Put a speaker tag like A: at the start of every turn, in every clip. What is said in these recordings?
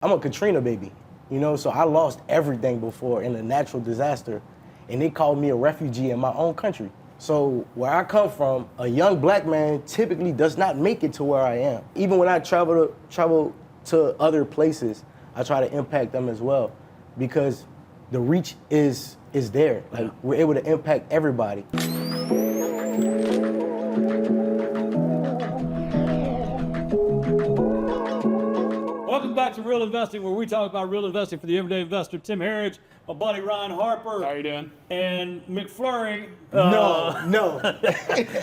A: I'm a Katrina baby, so I lost everything before in a natural disaster, and they called me a refugee in my own country. So where I come from, a young black man typically does not make it to where I am. Even when I travel to other places, I try to impact them as well, because the reach is there. Like, we're able to impact everybody.
B: Welcome back to Real Investing, where we talk about real investing for the everyday investor. Tim Harridge, my buddy Ryan Harper.
C: How you doing?
B: And McFlurry.
A: No.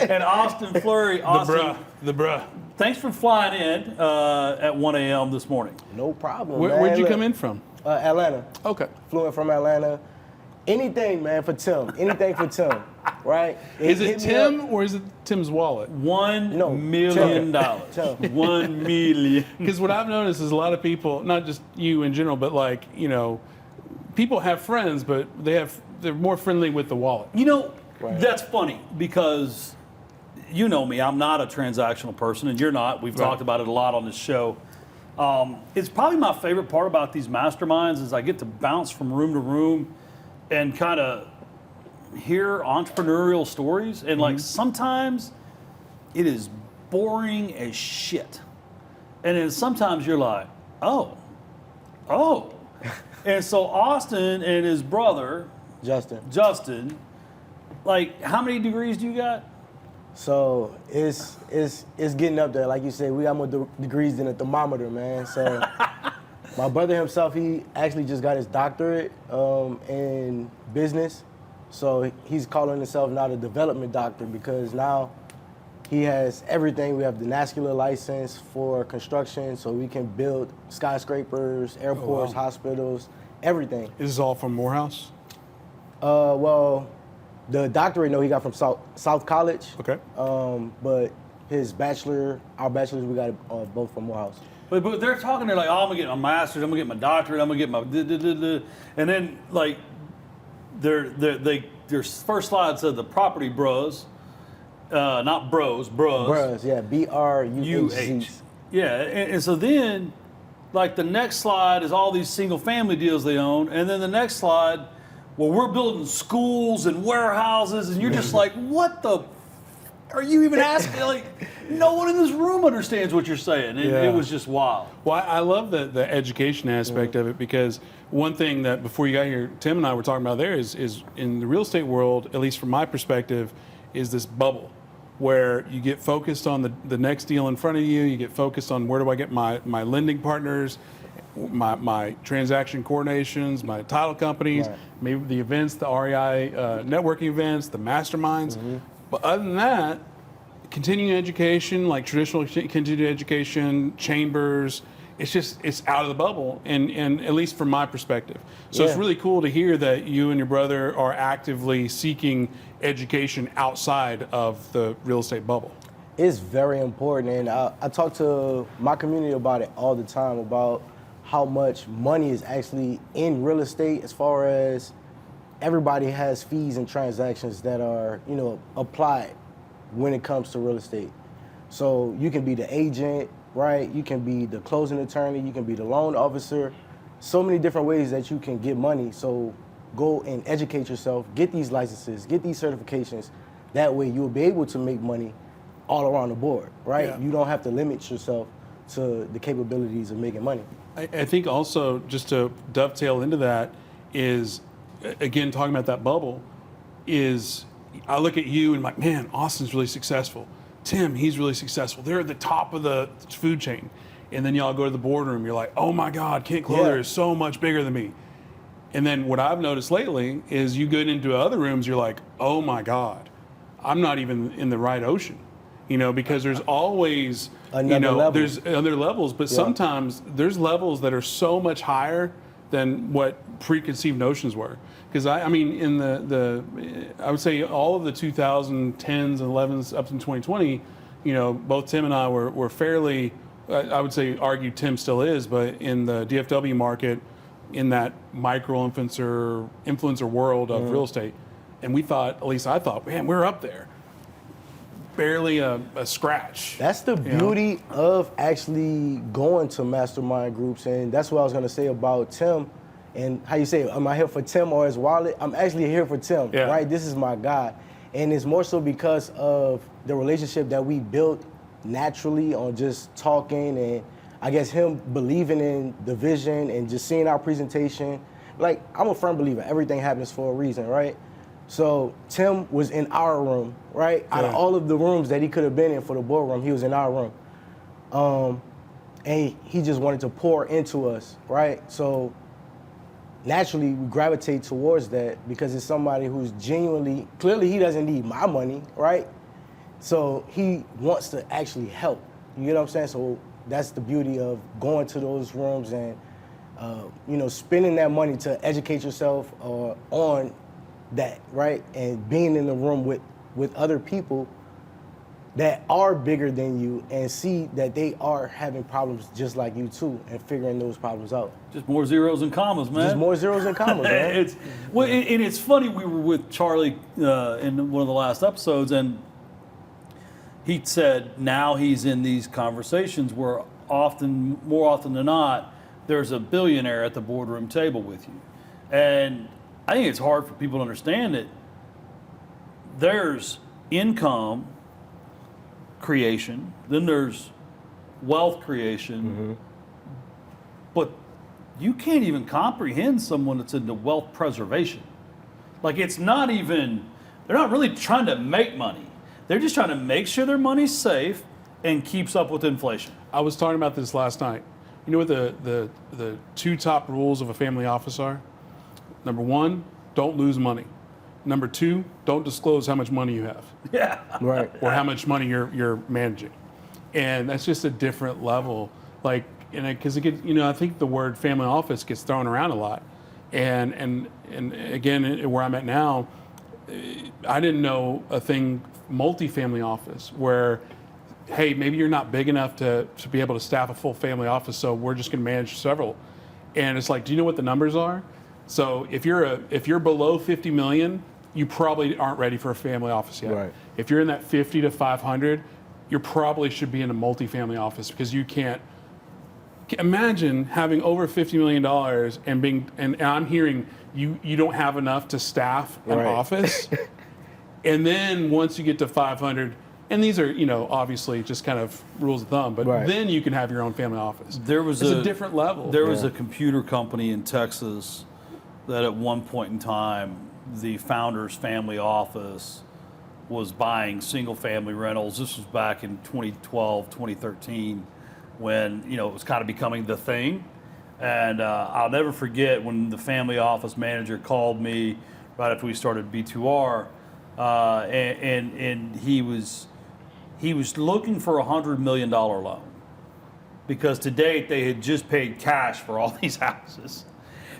B: And Austin Fleury. Austin,
C: The bruh.
B: thanks for flying in at 1 a.m. this morning.
A: No problem,
C: Where'd
A: man.
C: you
A: Look,
C: come in from?
A: Atlanta.
C: Okay.
A: Flew in from Atlanta. Anything, man, for Tim. Anything for Tim, right?
C: Is it Tim or is it Tim's wallet?
B: $1 million.
A: Tim.
B: $1 million.
C: Because what I've noticed is a lot of people, not just you in general, but people have friends, but they're more friendly with the wallet.
A: Right.
B: That's funny because you know me, I'm not a transactional person, and you're not. We've talked about it a lot on this show. It's probably my favorite part about these masterminds is I get to bounce from room to room and kind of hear entrepreneurial stories. And like sometimes it is boring as shit. And then sometimes you're like, oh. And so Austin and his brother, Justin, like, how many degrees do you got?
A: So it's getting up there. Like you said, we got more degrees than a thermometer, man. So my brother himself, he actually just got his doctorate in business. So he's calling himself now the development doctor, because now he has everything. We have the NASCAR license for construction, so we can build skyscrapers, airports, hospitals, everything.
C: Is this all from Morehouse?
A: Well, the doctorate, he got from South College.
C: Okay.
A: But our bachelors, we got both from Morehouse.
B: But they're talking, they're like, oh, I'm gonna get my master's, I'm gonna get my doctorate, I'm gonna get my and then like their first slide said the property bros, not bros, bros.
A: Bros, yeah, BRUH.
B: Yeah, and so then like the next slide is all these single family deals they own, and then the next slide, well, we're building schools and warehouses, and you're just like, what the are you even asking? Like, no one in this room understands what you're saying. It was just wild.
C: Well, I love the education aspect of it, because one thing that before you got here, Tim and I were talking about there is in the real estate world, at least from my perspective, is this bubble where you get focused on the next deal in front of you. You get focused on where do I get my lending partners, my transaction coordinations, my title companies, maybe the events, the REI networking events, the masterminds. But other than that, continuing education, like traditional continuing education, chambers, it's out of the bubble, and at least from my perspective. So it's really cool to hear that you and your brother are actively seeking education outside of the real estate bubble.
A: It's very important, and I talk to my community about it all the time, about how much money is actually in real estate, as far as everybody has fees and transactions that are, applied when it comes to real estate. So you can be the agent, right? You can be the closing attorney, you can be the loan officer. So many different ways that you can get money. So go and educate yourself, get these licenses, get these certifications. That way you'll be able to make money all around the board, right?
C: Yeah.
A: You don't have to limit yourself to the capabilities of making money.
C: I think also, just to dovetail into that, is, again, talking about that bubble, is I look at you and I'm like, man, Austin's really successful. Tim, he's really successful. They're at the top of the food chain. And then y'all go to the boardroom, you're like, oh my God, Kent Clothier is so much bigger than me. And then what I've noticed lately is you get into other rooms, you're like, oh my God, I'm not even in the right ocean. Because there's always,
A: level.
C: There's other levels, but sometimes there's levels that are so much higher than what preconceived notions were. Because I mean, in I would say all of the 2010s and 11s up to 2020, both Tim and I were fairly, I would say, argue Tim still is, but in the DFW market, in that micro influencer world of real estate, and we thought, at least I thought, man, we're up there. barely a scratch.
A: That's the beauty of actually going to mastermind groups, and that's what I was gonna say about Tim. And how you say, am I here for Tim or his wallet? I'm actually here for Tim, right? This is my guy. And it's more so because of the relationship that we built naturally on just talking, and I guess him believing in the vision and just seeing our presentation. Like, I'm a firm believer, everything happens for a reason, right? So Tim was in our room, right? Out of all of the rooms that he could have been in for the boardroom, he was in our room. And he just wanted to pour into us, right? So naturally we gravitate towards that because it's somebody who's genuinely, clearly he doesn't need my money, right? So he wants to actually help. You get what I'm saying? So that's the beauty of going to those rooms and, spending that money to educate yourself on that, right? And being in the room with other people that are bigger than you and see that they are having problems just like you too, and figuring those problems out.
B: Just more zeros and commas, man.
A: Just more zeros and commas, man.
B: And it's funny, we were with Charlie in one of the last episodes, and he said now he's in these conversations where more often than not, there's a billionaire at the boardroom table with you. And I think it's hard for people to understand that there's income creation, then there's wealth creation, but you can't even comprehend someone that's into wealth preservation. Like, it's not even, they're not really trying to make money. They're just trying to make sure their money's safe and keeps up with inflation.
C: I was talking about this last night. You know what the two top rules of a family office are? Number one, don't lose money. Number two, don't disclose how much money you have.
B: Yeah.
A: Right.
C: Or how much money you're managing. And that's just a different level. Like, because I think the word family office gets thrown around a lot. And again, where I'm at now, I didn't know a thing, multi-family office, where, hey, maybe you're not big enough to be able to staff a full family office, so we're just going to manage several. And it's like, do you know what the numbers are? So if you're below 50 million, you probably aren't ready for a family office yet.
A: Right.
C: If you're in that 50 to 500, you probably should be in a multi-family office, because you can't imagine having over $50 million and I'm hearing you don't have enough to staff an office. And then once you get to 500, and these are, obviously just kind of rules of thumb, but then you can have your own family office. It's a different level.
B: There was a computer company in Texas that at one point in time, the founder's family office was buying single family rentals. This was back in 2012, 2013, when, it was kind of becoming the thing. And I'll never forget when the family office manager called me right after we started B2R, and he was looking for a $100 million loan, because to date they had just paid cash for all these houses.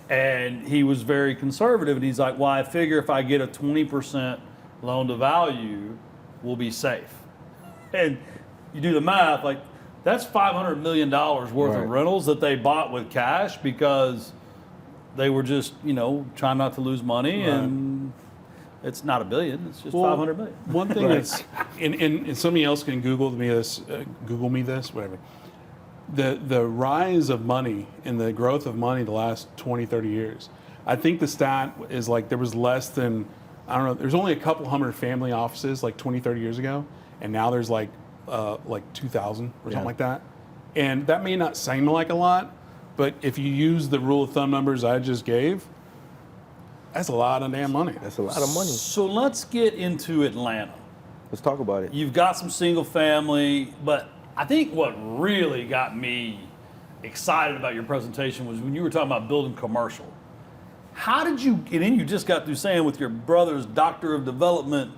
B: And he was very conservative, and he's like, well, I figure if I get a 20% loan to value, we'll be safe. And you do the math, like, that's $500 million worth of rentals that they bought with cash because they were just, trying not to lose money. And it's not $1 billion, it's just $500 million.
C: One thing that's, and somebody else can Google me this, whatever. The rise of money and the growth of money the last 20, 30 years. I think the stat is like there was less than, I don't know, there's only a couple hundred family offices like 20, 30 years ago. And now there's like 2,000 or something like that. And that may not seem like a lot, but if you use the rule of thumb numbers I just gave, that's a lot of damn money.
A: That's a lot of money.
B: So let's get into Atlanta.
A: Let's talk about it.
B: You've got some single family, but I think what really got me excited about your presentation was when you were talking about building commercial. How did you, and then you just got through saying with your brother's doctor of development,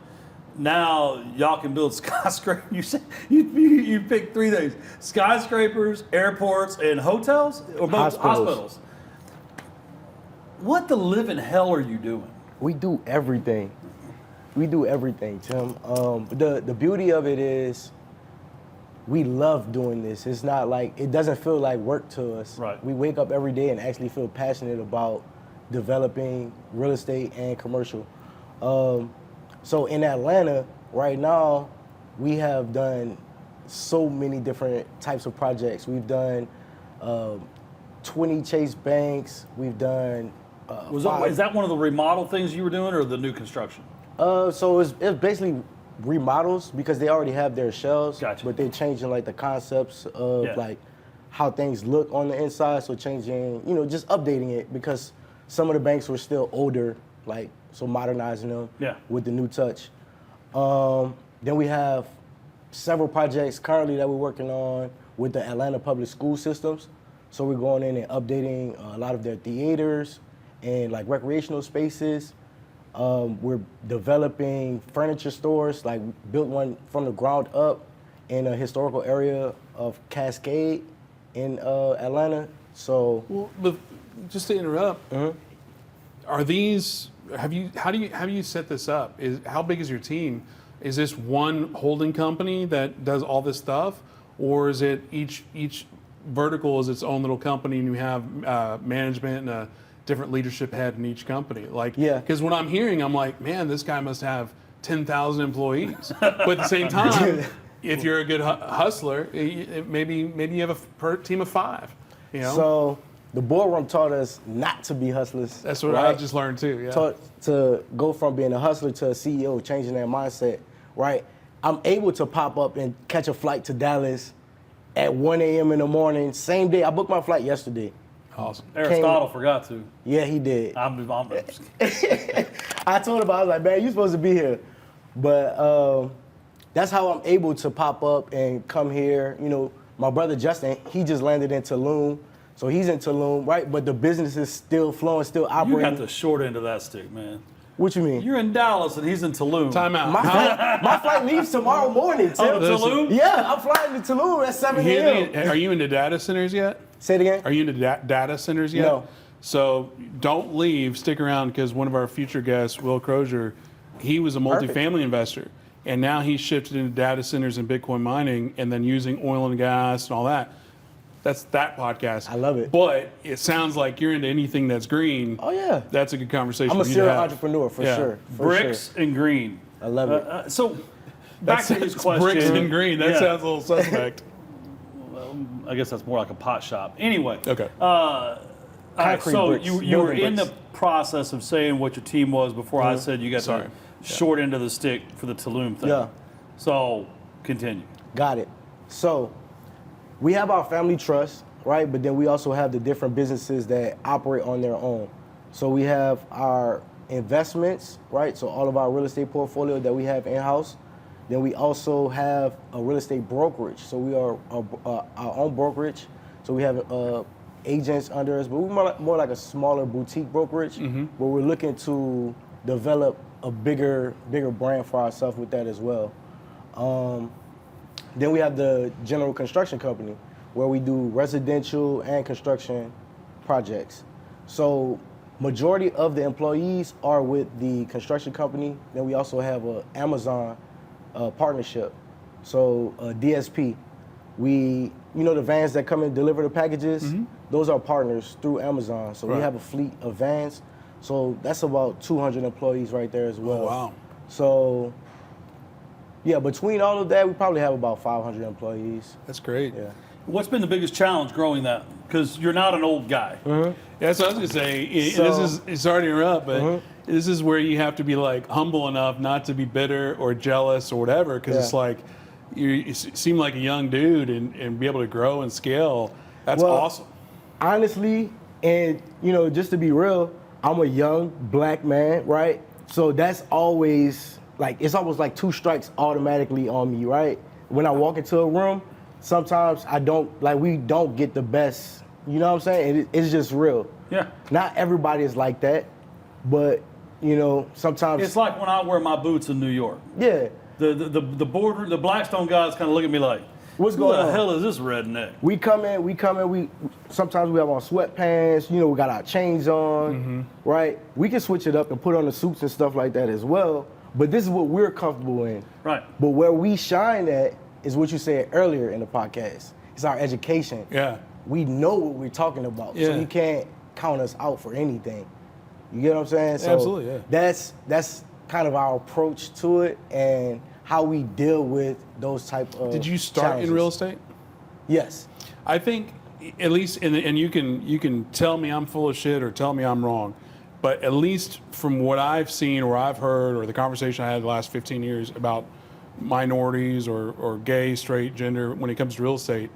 B: now y'all can build skyscrapers. You said you picked three things: skyscrapers, airports, and hotels, or both hospitals. What the living hell are you doing?
A: We do everything. We do everything, Tim. The beauty of it is we love doing this. It's not like, it doesn't feel like work to us.
B: Right.
A: We wake up every day and actually feel passionate about developing real estate and commercial. So in Atlanta right now, we have done so many different types of projects. We've done 20 Chase banks. We've done.
B: Is that one of the remodel things you were doing, or the new construction?
A: So it's basically remodels because they already have their shells.
B: Gotcha.
A: But they're changing like the concepts of like how things look on the inside. So changing, just updating it because some of the banks were still older, like so modernizing them with the new touch. Then we have several projects currently that we're working on with the Atlanta public school systems. So we're going in and updating a lot of their theaters and like recreational spaces. We're developing furniture stores, like built one from the ground up in a historical area of Cascade in Atlanta. So,
C: Well, but just to interrupt, are these? How do you set this up? How big is your team? Is this one holding company that does all this stuff, or is it each vertical is its own little company and you have management and a different leadership head in each company? Because when I'm hearing, I'm like, man, this guy must have 10,000 employees. But at the same time, if you're a good hustler, maybe you have a team of 5.
A: So the boardroom taught us not to be hustlers.
C: That's what I just learned too. Yeah.
A: Taught to go from being a hustler to a CEO, changing that mindset. Right. I'm able to pop up and catch a flight to Dallas at 1 a.m. in the morning. Same day. I booked my flight yesterday.
C: Awesome.
B: Aristotle forgot to.
A: Yeah, he did.
B: I'm
A: I told him, I was like, man, you're supposed to be here. But that's how I'm able to pop up and come here. My brother Justin, he just landed in Tulum. So he's in Tulum, right? But the business is still flowing, still
B: You
A: operating.
B: got the short end of that stick, man.
A: What you mean?
B: You're in Dallas and he's in Tulum.
C: Time out.
A: My flight leaves tomorrow morning, Tim.
B: Oh, Tulum?
A: Yeah, I'm flying to Tulum at 7 a.m.
C: Are you into data centers yet?
A: Say it again?
C: Are you into data centers yet?
A: No.
C: So don't leave. Stick around because one of our future guests, Will Crozier, he was a multifamily investor. And now he's shifted into data centers and Bitcoin mining and then using oil and gas and all that. That's that podcast.
A: I love it.
C: But it sounds like you're into anything that's green.
A: Oh, yeah.
C: That's a good conversation.
A: I'm a
C: for you to
A: serial
C: have.
A: entrepreneur, for
C: Yeah.
A: sure. For
B: Bricks and green.
A: I love it.
B: So back to his question.
C: Bricks and green. That
B: Yeah.
C: sounds a little suspect.
B: I guess that's more like a pot shop. Anyway.
C: Okay.
B: All right,
A: Concrete
B: so
A: bricks,
B: you were
A: building
B: in
A: bricks.
B: the process of saying what your team was before I said you got
C: Sorry.
B: the short end of the stick for the Tulum thing.
A: Yeah.
B: So continue.
A: Got it. So we have our family trust, right? But then we also have the different businesses that operate on their own. So we have our investments, right? So all of our real estate portfolio that we have in-house. Then we also have a real estate brokerage. So we are our own brokerage. So we have agents under us, but we're more like a smaller boutique brokerage where we're looking to develop a bigger brand for ourselves with that as well. Then we have the general construction company where we do residential and construction projects. So majority of the employees are with the construction company. Then we also have an Amazon partnership. So DSP, the vans that come and deliver the packages, those are partners through Amazon. So we have a fleet of vans. So that's about 200 employees right there as well.
C: Oh, wow.
A: So yeah, between all of that, we probably have about 500 employees.
C: That's great.
A: Yeah.
B: What's been the biggest challenge growing that? Because you're not an old guy.
C: Yeah, that's what I was gonna say.
A: So-
C: Sorry to interrupt, but this is where you have to be like humble enough not to be bitter or jealous or whatever, because it's like you seem like a young dude and be able to grow and scale. That's awesome.
A: Honestly, and just to be real, I'm a young black man, right? So that's always it's almost like 2 strikes automatically on me, right? When I walk into a room, sometimes we don't get the best, you know what I'm saying? It's just real.
B: Yeah.
A: Not everybody is like that, but sometimes.
B: It's like when I wear my boots in New York.
A: Yeah.
B: The Blackstone guys kind of look at me like,
A: What's going
B: who the
A: on?
B: hell is this redneck?
A: We come in, sometimes we have on sweatpants, we got our chains on, right? We can switch it up and put on the suits and stuff like that as well, but this is what we're comfortable in.
B: Right.
A: But where we shine at is what you said earlier in the podcast. It's our education.
C: Yeah.
A: We know what we're talking about,
C: Yeah.
A: so you can't count us out for anything. You get what I'm saying? So
C: Absolutely, yeah.
A: That's kind of our approach to it and how we deal with those type of
C: Did you start
A: challenges.
C: in real estate?
A: Yes.
C: I think, at least, and you can tell me I'm full of shit or tell me I'm wrong, but at least from what I've seen or I've heard or the conversation I had the last 15 years about minorities or gay, straight, gender when it comes to real estate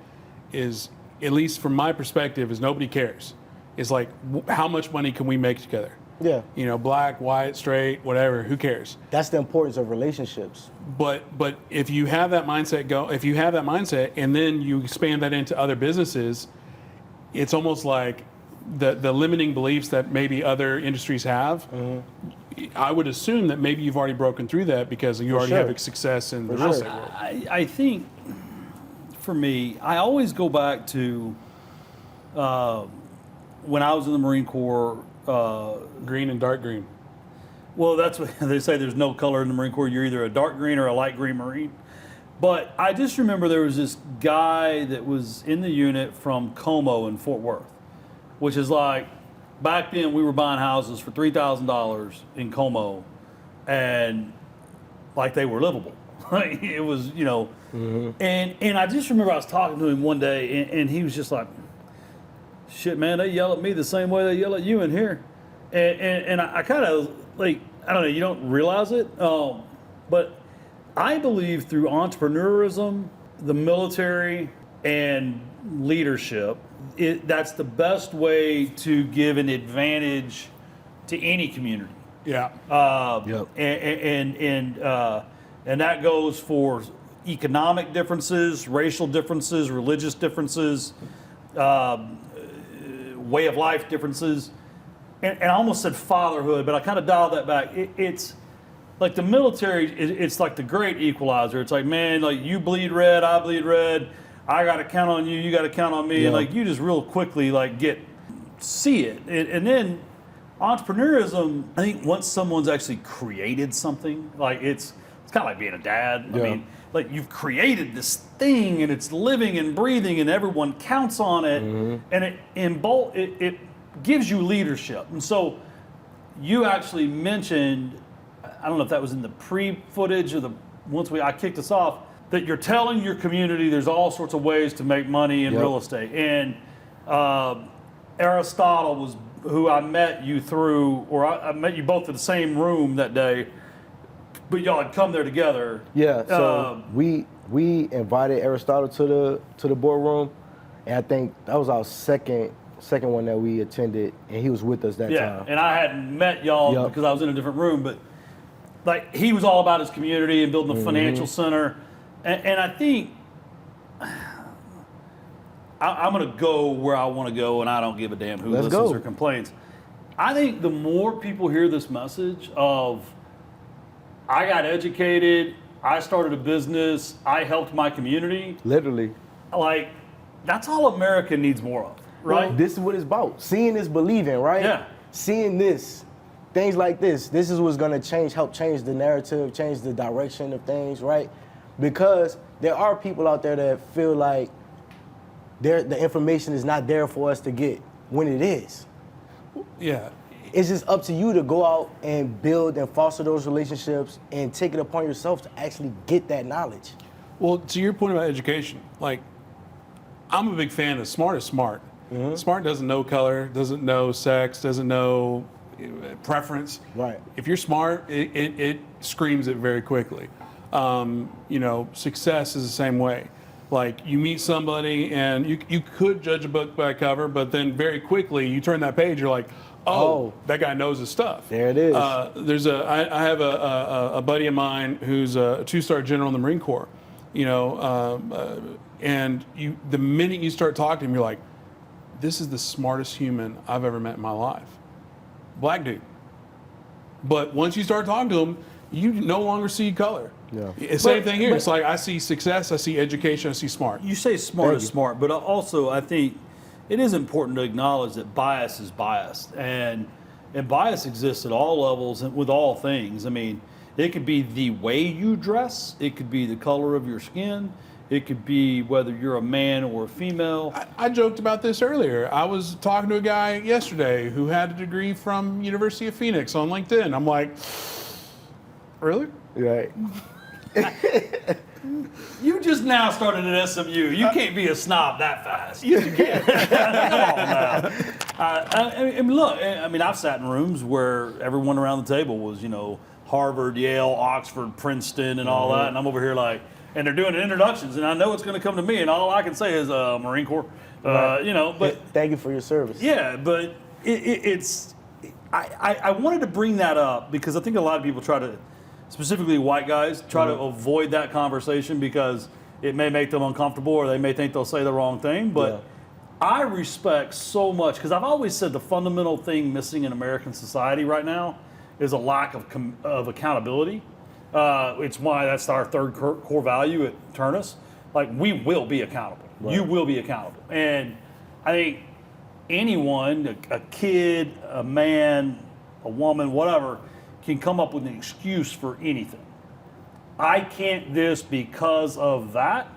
C: is, at least from my perspective, is nobody cares. It's like, how much money can we make together?
A: Yeah.
C: You know, black, white, straight, whatever, who cares?
A: That's the importance of relationships.
C: But if you have that mindset and then you expand that into other businesses, it's almost like the limiting beliefs that maybe other industries have. I would assume that maybe you've already broken through that because you already
A: sure.
C: have success in the
A: For
C: real
A: sure.
C: estate world.
B: I think, for me, I always go back to when I was in the Marine Corps.
C: Green and dark green.
B: Well, that's what they say. There's no color in the Marine Corps. You're either a dark green or a light green Marine. But I just remember there was this guy that was in the unit from Como in Fort Worth, which is like, back then we were buying houses for $3,000 in Como, and like they were livable. It was, you know, and I just remember I was talking to him one day, and he was just like, shit, man, they yell at me the same way they yell at you in here. And I kind of, like, I don't know, you don't realize it, but I believe through entrepreneurism, the military, and leadership, that's the best way to give an advantage to any community.
C: Yeah.
A: Yep.
B: And that goes for economic differences, racial differences, religious differences, way of life differences, and I almost said fatherhood, but I kind of dialed that back. It's like the military, it's like the great equalizer. It's like, man, like you bleed red, I bleed red, I got to count on you, you got to count on me,
A: Yeah.
B: and like you just real quickly like see it. And then entrepreneurism, I think once someone's actually created something, like it's kind of like being a dad.
A: Yeah.
B: I mean, like you've created this thing and it's living and breathing and everyone counts on it, and it gives you leadership. And so you actually mentioned, I don't know if that was in the pre-footage or I kicked us off, that you're telling your community there's all sorts of ways to make money in
A: Yep.
B: real estate. And Aristotle was who I met you through, or I met you both in the same room that day, but y'all had come there together.
A: Yeah, so we invited Aristotle to the boardroom, and I think that was our second one that we attended, and he was with us that time.
B: And I hadn't met y'all
A: Yep.
B: because I was in a different room, but like he was all about his community and building a financial center, and I think I'm going to go where I want to go, and I don't give a damn who
A: Let's
B: listens
A: go.
B: or complains. I think the more people hear this message of, I got educated, I started a business, I helped my community,
A: Literally.
B: like, that's all America needs more of, right?
A: Well, this is what it's about. Seeing is believing, right?
B: Yeah.
A: Seeing this, things like this is what's gonna help change the narrative, change the direction of things, right? Because there are people out there that feel like the information is not there for us to get when it is.
C: Yeah.
A: It's just up to you to go out and build and foster those relationships and take it upon yourself to actually get that knowledge.
C: Well, to your point about education, like, I'm a big fan of smart is smart. Smart doesn't know color, doesn't know sex, doesn't know preference.
A: Right.
C: If you're smart, it screams it very quickly. You know, success is the same way. Like, you meet somebody and you could judge a book by cover, but then very quickly you turn that page, you're like, oh, that guy knows his stuff.
A: There it is.
C: I have a buddy of mine who's a 2-star general in the Marine Corps, you know, and the minute you start talking to him, you're like, this is the smartest human I've ever met in my life. Black dude. But once you start talking to him, you no longer see color.
A: Yeah.
C: Same thing here. It's like, I see success, I see education, I see smart.
B: You say smart
A: Thank
B: is
A: you.
B: smart, but also I think it is important to acknowledge that bias is biased, and bias exists at all levels and with all things. I mean, it could be the way you dress, it could be the color of your skin, it could be whether you're a man or a female.
C: I joked about this earlier. I was talking to a guy yesterday who had a degree from University of Phoenix on LinkedIn. I'm like, really?
A: Right.
B: You just now started at SMU. You can't be a snob that fast. Yes, you can. Come on now. I mean, look, I mean, I've sat in rooms where everyone around the table was, Harvard, Yale, Oxford, Princeton, and all that, and I'm over here like, and they're doing introductions, and I know it's going to come to me, and all I can say is Marine Corps, But
A: thank you for your service.
B: Yeah, but I wanted to bring that up because I think a lot of people try to, specifically white guys, try to avoid that conversation because it may make them uncomfortable or they may think they'll say the wrong thing. But I respect so much because I've always said the fundamental thing missing in American society right now is a lack of accountability. It's why that's our third core value at Ternus. Like, we will be accountable. Right. You will be accountable. And I think anyone, a kid, a man, a woman, whatever, can come up with an excuse for anything. I can't this because of that.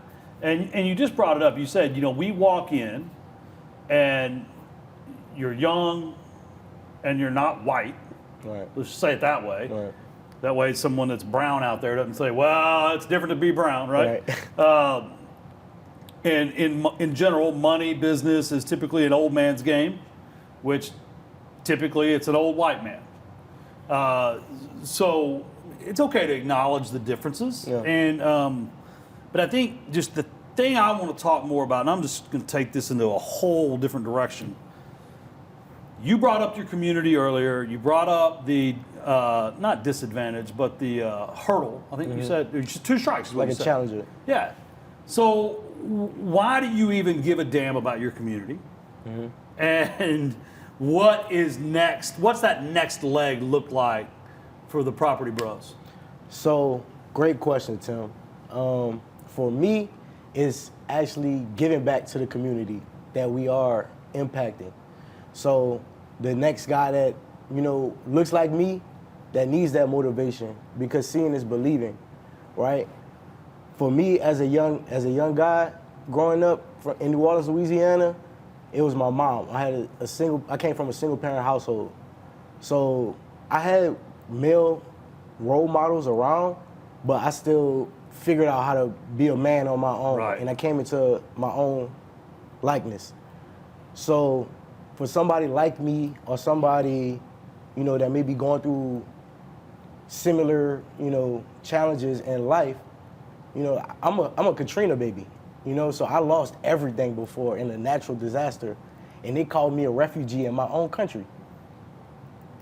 B: And you just brought it up. You said, we walk in and you're young and you're not white.
A: Right.
B: Let's just say it that way.
A: Right.
B: That way someone that's brown out there doesn't say, well, it's different to be brown, right? And in general, money, business is typically an old man's game, which typically it's an old white man. So it's okay to acknowledge the differences.
A: Yeah.
B: And but I think just the thing I want to talk more about, and I'm just going to take this into a whole different direction. You brought up your community earlier. You brought up the not disadvantage, but the hurdle. I think you said 2 strikes. Is what
A: Like
B: you
A: a
B: said.
A: challenger.
B: Yeah. So why do you even give a damn about your community? And what is next? What's that next leg look like for the Property Bros?
A: So, great question, Tim. For me, it's actually giving back to the community that we are impacting. So the next guy that, looks like me, that needs that motivation, because seeing is believing, right? For me, as a young guy, growing up in New Orleans, Louisiana, it was my mom. I came from a single parent household. So I had male role models around, but I still figured out how to be a man on my own.
B: Right.
A: And I came into my own likeness. So for somebody like me or somebody, that may be going through similar, challenges in life, I'm a Katrina baby, so I lost everything before in a natural disaster, and they called me a refugee in my own country.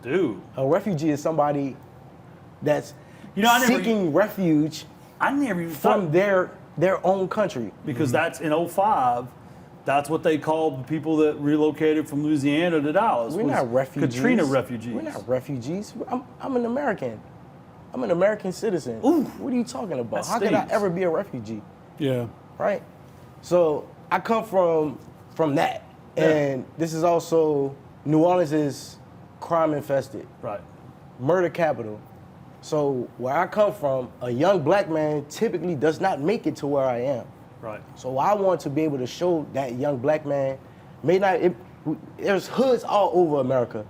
B: Dude.
A: A refugee is somebody that's
B: I
A: seeking refuge
B: never even
A: from their own country.
B: Because that's in 2005. That's what they called the people that relocated from Louisiana to Dallas.
A: We're not refugees.
B: Katrina refugees.
A: We're not refugees. I'm an American. I'm an American citizen.
B: Ooh,
A: what are you talking about?
B: that
A: How could I
B: stings.
A: ever be a refugee?
C: Yeah.
A: Right? So I come from that.
B: Yeah.
A: And this is also, New Orleans is crime infested,
B: Right.
A: murder capital. So where I come from, a young black man typically does not make it to where I am.
B: Right.
A: So I want to be able to show that young black man, there's hoods all over America,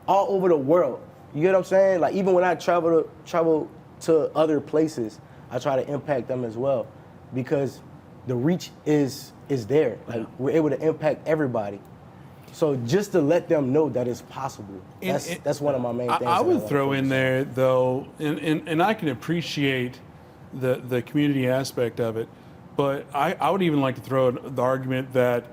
A: all over the world. You get what I'm saying? Like, even when I travel to other places, I try to impact them as well, because the reach is there. Like, we're able to impact everybody. So just to let them know that it's possible. That's one of my main things.
C: I would throw in there, though, and I can appreciate the community aspect of it, but I would even like to throw the argument that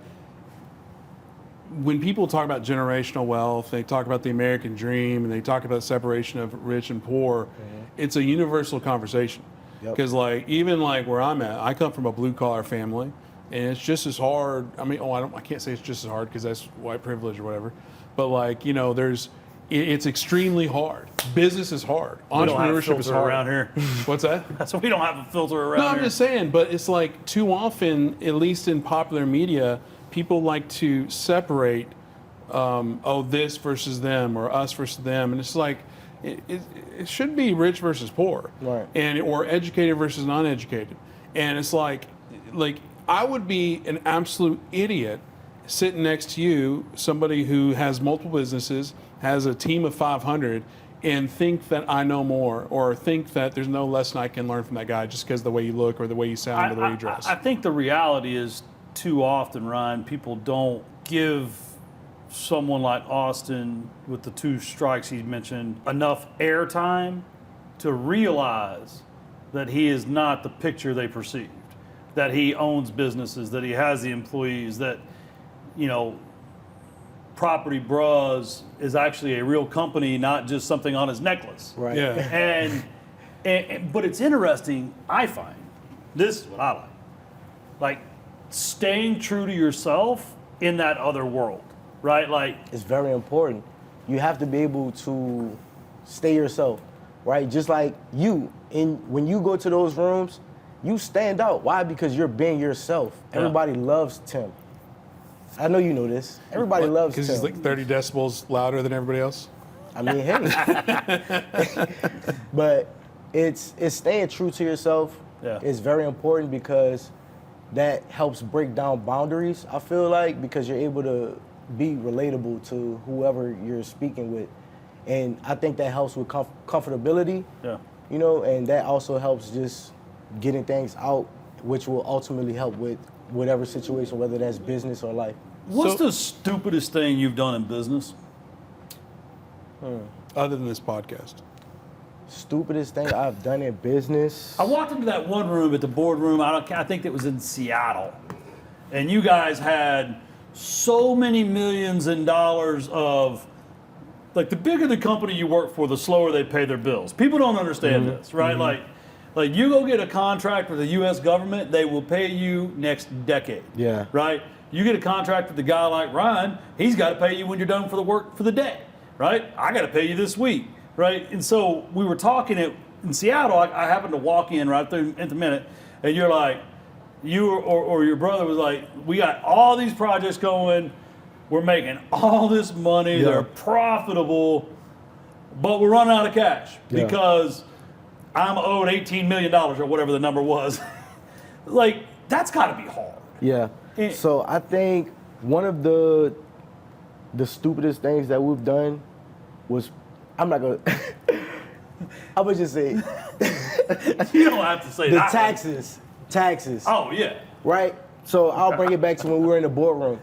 C: when people talk about generational wealth, they talk about the American dream, and they talk about separation of rich and poor, it's a universal conversation. Because even where I'm at, I come from a blue collar family, and it's just as hard. I mean, I can't say it's just as hard because that's white privilege or whatever, but it's extremely hard. Business is hard. Entrepreneurship is hard
B: around here.
C: What's that?
B: So we don't have a filter around
C: No,
B: here.
C: I'm just saying, but it's too often, at least in popular media, people like to separate, this versus them or us versus them, and it's it should be rich versus poor,
A: right?
C: Or educated versus non-educated, and it's like I would be an absolute idiot sitting next to you, somebody who has multiple businesses, has a team of 500, and think that I know more, or think that there's no lesson I can learn from that guy just because of the way you look or the way you sound or the way you dress.
B: I think the reality is too often, Ryan, people don't give someone like Austin with the 2 strikes he mentioned enough airtime to realize that he is not the picture they perceived, that he owns businesses, that he has the employees, that, you know, Property Bras is actually a real company, not just something on his necklace.
A: Right.
C: Yeah.
B: But it's interesting, I find, this is what I like staying true to yourself in that other world, right? Like,
A: It's very important. You have to be able to stay yourself, right? Just like you, when you go to those rooms, you stand out. Why? Because you're being yourself. Everybody loves Tim. I know you know this. Everybody loves Tim.
C: Because he's like 30 decibels louder than everybody else.
A: I mean, hey. But it's staying true to yourself.
B: Yeah.
A: Is very important because that helps break down boundaries, I feel like, because you're able to be relatable to whoever you're speaking with. And I think that helps with comfortability, you know, and that also helps just getting things out, which will ultimately help with whatever situation, whether that's business or life.
B: what's the stupidest thing you've done in business?
C: Other than this podcast.
A: Stupidest thing I've done in business.
B: I walked into that one room at the boardroom. I think it was in Seattle, and you guys had so many millions in dollars of, like, the bigger the company you work for, the slower they pay their bills. People don't understand this, right? Like you go get a contract with the U.S. government, they will pay you next decade.
A: Yeah.
B: Right. You get a contract with a guy like Ryan, he's got to pay you when you're done for the work for the day. Right. I got to pay you this week. Right. And so we were talking in Seattle. I happened to walk in right there at the minute, and you're like, or your brother was like, we got all these projects going, we're making all this money, they're profitable, but we're running out of cash because I'm owed $18 million or whatever the number was. Like, that's got to be hard.
A: Yeah. So I think one of the stupidest things that we've done was, I'm not gonna. I would just say
B: You don't have to say
A: the
B: that.
A: taxes.
B: Oh yeah.
A: Right. So I'll bring it back to when we were in the boardroom.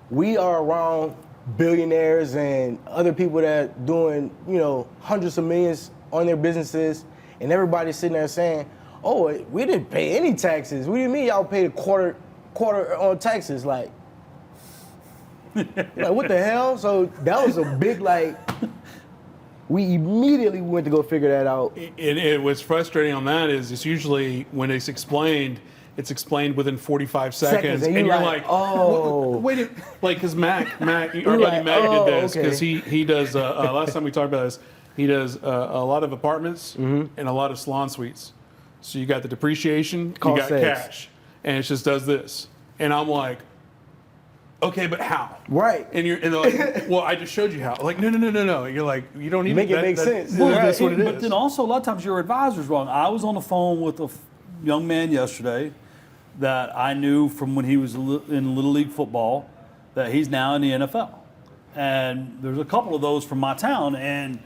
A: We are around billionaires and other people that are doing, you know, hundreds of millions on their businesses, and everybody's sitting there saying, "Oh, we didn't pay any taxes. What do you mean y'all paid a quarter on taxes?" Like what the hell? So that was a big, like, we immediately went to go figure that out.
C: What's frustrating on that is it's usually when it's explained within 45 seconds, and you're like,
A: oh,
C: wait, like, because Mac, our buddy
A: like,
C: Mac
A: oh,
C: did this because
A: okay.
C: he does. Last time we talked about this, he does a lot of apartments and a lot of salon suites. So you got the depreciation,
A: Cost
C: you got
A: saves.
C: cash, and it just does this, and I'm like, okay, but how?
A: Right.
C: And they're like, well, I just showed you how. Like, no. You're like, you don't even
A: Make it make sense.
C: Well,
A: Right.
C: that's what it is.
B: But then also, a lot of times your advisor's wrong. I was on the phone with a young man yesterday that I knew from when he was in Little League football, that he's now in the NFL. And there's a couple of those from my town, and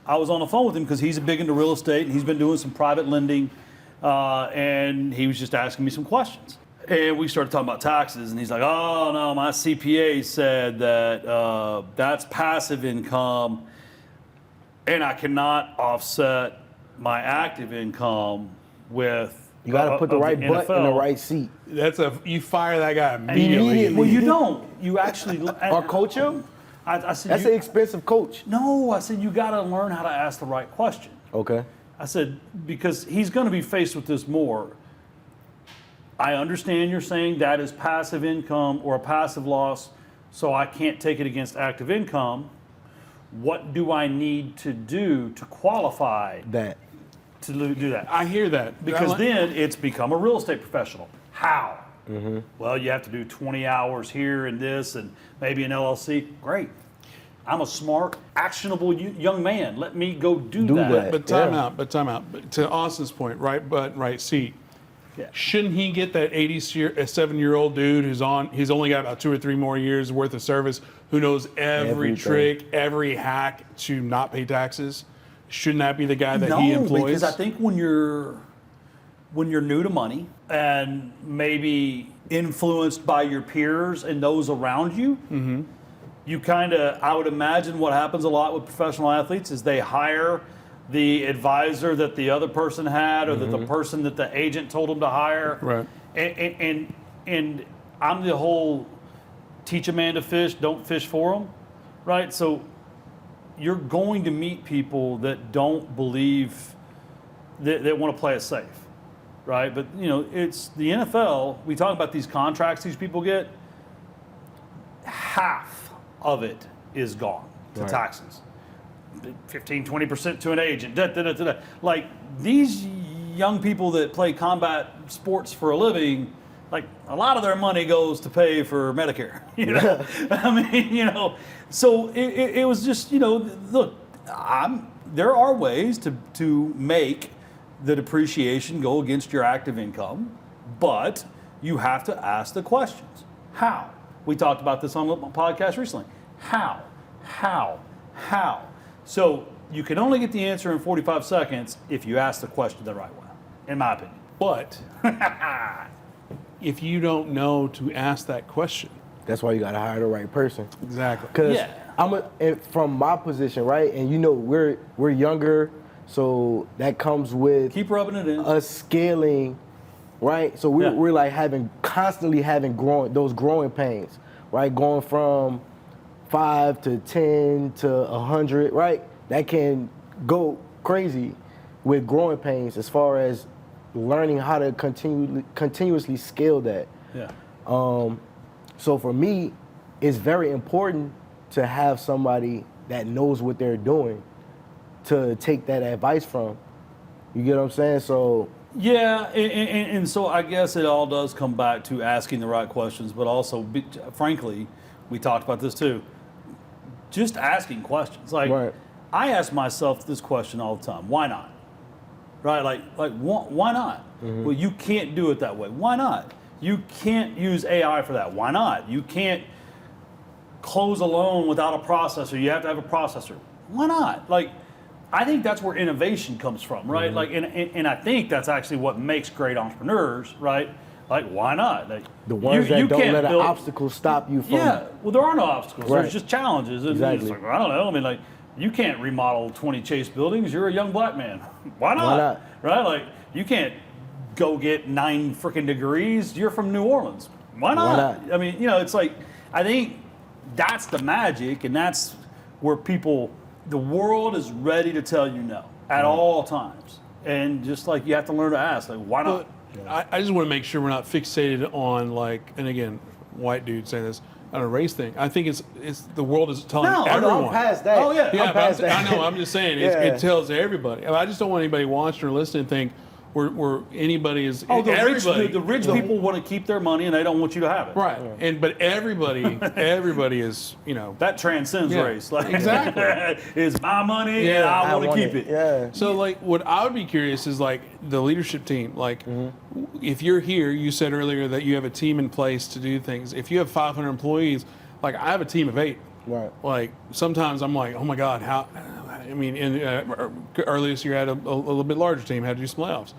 B: I was on the phone with him because he's big into real estate, and he's been doing some private lending, and he was just asking me some questions. And we started talking about taxes, and he's like, "Oh no, my CPA said that that's passive income, and I cannot offset my active income with."
A: You got to put the right butt in the
B: NFL."
A: right seat.
C: You fire that guy immediately.
B: Well, you don't. You actually.
A: Or coach him?
B: I said,
A: That's an expensive coach.
B: no. I said you got to learn how to ask the right question.
A: Okay.
B: I said, because he's going to be faced with this more. I understand you're saying that is passive income or a passive loss, so I can't take it against active income. What do I need to do to qualify
A: That.
B: to do that?
C: I hear that.
B: Because then it's become a real estate professional. How? Well, you have to do 20 hours here and this and maybe an LLC. Great. I'm a smart, actionable young man. Let me go do that.
C: But time out. But to Austin's point, right butt, right seat.
B: Yeah.
C: Shouldn't he get that 87-year-old dude he's only got about 2 or 3 more years worth of service, who knows every
A: Everything.
C: trick, every hack to not pay taxes? Shouldn't that be the guy that he
B: No,
C: employs?
B: because I think when you're new to money and maybe influenced by your peers and those around you, you kind of, I would imagine what happens a lot with professional athletes is they hire the advisor that the other person had, or that the person that the agent told them to hire.
C: Right.
B: And I'm the whole teach a man to fish, don't fish for him, right? So you're going to meet people that don't believe that want to play it safe, right? But it's the NFL. We talk about these contracts these people get. Half of it is gone to taxes. 15, 20% to an agent. Like these young people that play combat sports for a living, like a lot of their money goes to pay for Medicare. I mean, so it was just, look, there are ways to make the depreciation go against your active income, but you have to ask the questions. How? We talked about this on the podcast recently. How? So you can only get the answer in 45 seconds if you ask the question the right way, in my opinion.
C: But if you don't know to ask that question.
A: That's why you got to hire the right person.
C: Exactly.
A: Because from my position, right, and we're younger, so that comes with
B: Keep rubbing it in.
A: us scaling, right? So we're like constantly having growing pains, right? Going from 5 to 10 to 100, right? That can go crazy with growing pains as far as learning how to continuously scale that.
B: Yeah.
A: So for me, it's very important to have somebody that knows what they're doing to take that advice from. You get what I'm saying? So
B: Yeah, and so I guess it all does come back to asking the right questions, but also, frankly, we talked about this too, just asking questions. Like,
A: Right.
B: I ask myself this question all the time: why not? Right? Like why not? Well, you can't do it that way. Why not? You can't use AI for that. Why not? You can't close a loan without a processor. You have to have a processor. Why not? Like, I think that's where innovation comes from, right? Like, and I think that's actually what makes great entrepreneurs, right? Like, why not? Like,
A: the ones that don't
B: can't
A: let an
B: build-
A: obstacle stop you from.
B: Yeah, well, there are no obstacles.
A: Right.
B: There's just challenges. And
A: Exactly.
B: it's like, I don't know. I mean, like, you can't remodel 20 Chase buildings. You're a young black man. Why not?
A: Why not?
B: Right? Like, you can't go get 9 freaking degrees. You're from New Orleans. Why not?
A: not?
B: I mean, it's like, I think that's the magic, and that's where the world is ready to tell you no at all times. And just like you have to learn to ask, like, why not?
C: I just want to make sure we're not fixated on, like, and again, white dude saying this, on a race thing. I think it's the world is telling
B: No,
C: everyone.
A: I'm past that.
B: Oh, yeah.
C: Yeah,
A: I'm past
C: but
A: that.
C: I know. I'm just saying
A: Yeah.
C: it tells everybody. I just don't want anybody watching or listening to think we're anybody is.
B: Oh, the
C: everybody,
B: rich people want to keep their money, and they don't want you to have it.
C: right? But everybody is
B: That transcends
C: Yeah,
B: race. Like,
C: exactly.
B: It's my money, and
C: Yeah,
B: I want to keep it.
A: Yeah.
C: So, like, what I would be curious is, like, the leadership team. Like, if you're here, you said earlier that you have a team in place to do things. If you have 500 employees, like, I have a team of 8.
A: Right.
C: Like, sometimes I'm like, oh my God, how? I mean, earlier this year I had a little bit larger team, had to do some layoffs.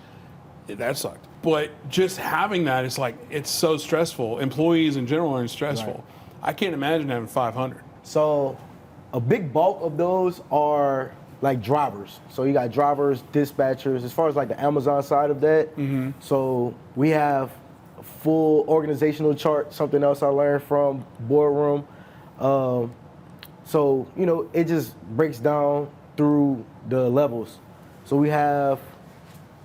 C: That sucked. But just having that, it's like, it's so stressful. Employees in general are stressful.
A: Right.
C: I can't imagine having 500.
A: So a big bulk of those are like drivers. So you got drivers, dispatchers, as far as like the Amazon side of that. So we have a full organizational chart, something else I learned from Boardroom. So, it just breaks down through the levels. So we have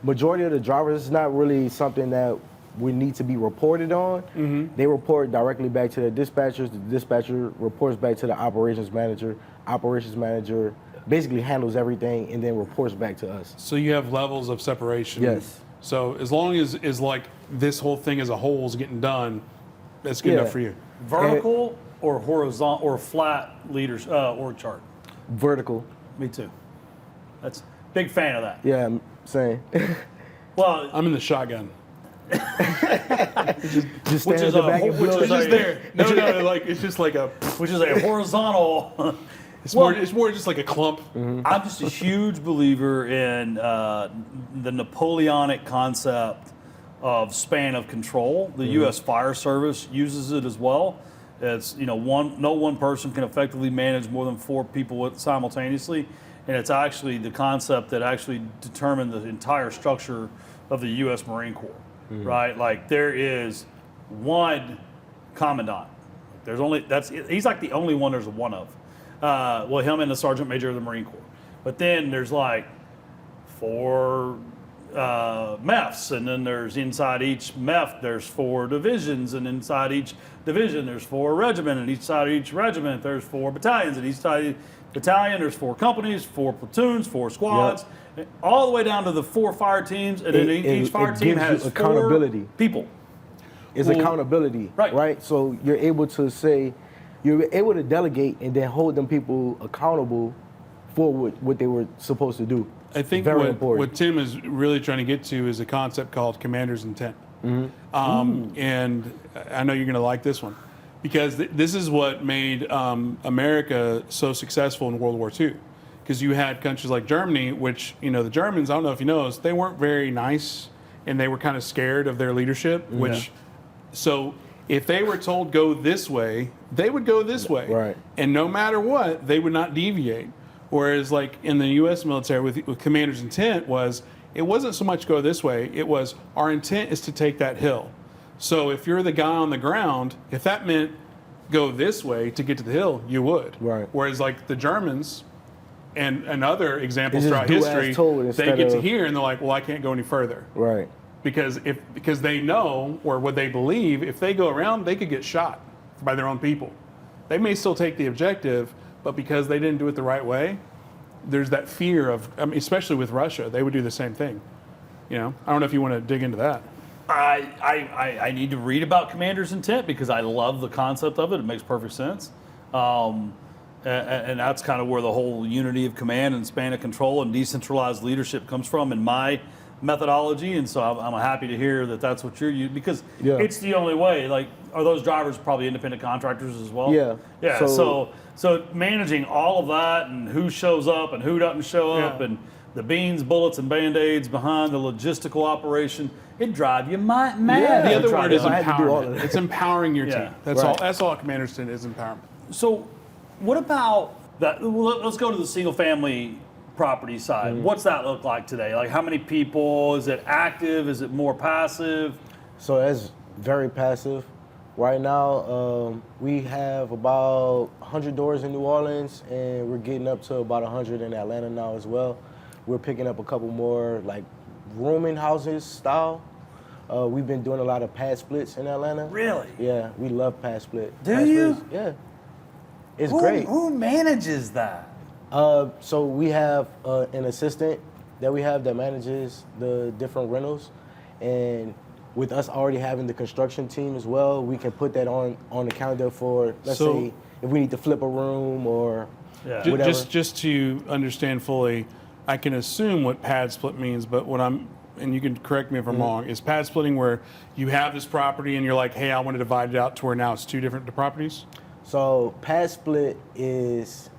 A: majority of the drivers, it's not really something that we need to be reported on. They report directly back to the dispatchers. The dispatcher reports back to the operations manager. Operations manager basically handles everything and then reports back to us.
C: So you have levels of separation.
A: Yes.
C: So as long as like this whole thing as a whole is getting done, that's good enough for you.
B: Vertical or horizontal or flat leaders org chart.
A: Vertical.
B: Me too. That's big fan of that.
A: Yeah, I'm saying.
B: Well,
C: I'm in the shotgun.
A: Just
B: Which
A: stand
B: is
A: at the
B: a-
A: back and
B: which
A: blow
B: is
A: it.
C: It's just there. No, like it's just like a.
B: which is a horizontal.
C: It's more just like a clump.
B: I'm just a huge believer in the Napoleonic concept of span of control. The U.S. Fire Service uses it as well. It's no one person can effectively manage more than 4 people simultaneously, and it's actually the concept that actually determined the entire structure of the U.S. Marine Corps. Right, like there is one commandant. He's like the only one there's one of. Well, him and the sergeant major of the Marine Corps. But then there's like 4 MEFs, and then there's inside each MEF there's 4 divisions, and inside each division there's 4 regiments, and each side of each regiment there's 4 battalions, and each side of each battalion there's 4 companies, 4 platoons, 4 squads, all the way down to the 4 fire teams, and then each fire team
A: gives
B: has
A: you accountability.
B: 4 people.
A: It's accountability,
B: Right.
A: So you're able to delegate and then hold them people accountable for what they were supposed to do.
C: I think
A: Very important.
C: what Tim is really trying to get to is a concept called commander's intent. And I know you're going to like this one because this is what made America so successful in World War II. Because you had countries like Germany, which, the Germans, I don't know if you know, they weren't very nice and they were kind of scared of their leadership, so if they were told go this way, they would go this way.
A: Right.
C: And no matter what, they would not deviate. Whereas like in the U.S. military with commander's intent it wasn't so much go this way, it was our intent is to take that hill. So if you're the guy on the ground, if that meant go this way to get to the hill, you would.
A: Right.
C: Whereas like the Germans and other examples
A: It's
C: throughout
A: just do as
C: history,
A: told
C: they
A: instead
C: get to
A: of-
C: here and they're like, well, I can't go any further.
A: Right.
C: Because they know, or what they believe, if they go around, they could get shot by their own people. They may still take the objective, but because they didn't do it the right way, there's that fear of, especially with Russia, they would do the same thing. I don't know if you want to dig into that.
B: I need to read about commander's intent because I love the concept of it. It makes perfect sense. And that's kind of where the whole unity of command and span of control and decentralized leadership comes from in my methodology. And so I'm happy to hear that that's what you're using because it's the only way. Like, are those drivers probably independent contractors as well?
A: Yeah.
B: Yeah. So managing all of that and who shows up and who doesn't show up and the beans, bullets, and Band-Aids behind the logistical operation, it drive you mad.
C: The other word is
A: I had to do all of
C: empowerment.
A: that.
C: It's empowering your
B: Yeah.
C: team. That's
A: Right.
C: all. That's all commander's intent is empowerment.
B: So what about that? Well, let's go to the single-family property side. What's that look like today? Like how many people? Is it active? Is it more passive?
A: So that's very passive. Right now, we have about 100 doors in New Orleans, and we're getting up to about 100 in Atlanta now as well. We're picking up a couple more like rooming houses style. We've been doing a lot of pad splits in Atlanta.
B: Really?
A: Yeah, we love pad split.
B: Do
A: Pad
B: you?
A: splits, yeah. It's great.
B: Who manages that?
A: So we have an assistant that we have that manages the different rentals, and with us already having the construction team as well, we can put that on the calendar for, let's say, if we need to flip a room or whatever.
C: Just to understand fully, I can assume what pad split means, but what and you can correct me if I'm wrong, is pad splitting where you have this property and you're like, hey, I want to divide it out to where now it's 2 different properties?
A: So pad split is,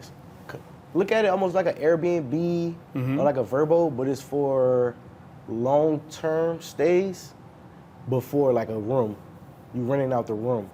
A: look at it almost like an Airbnb or like a Verbo, but it's for long-term stays before like a room. You renting out the room.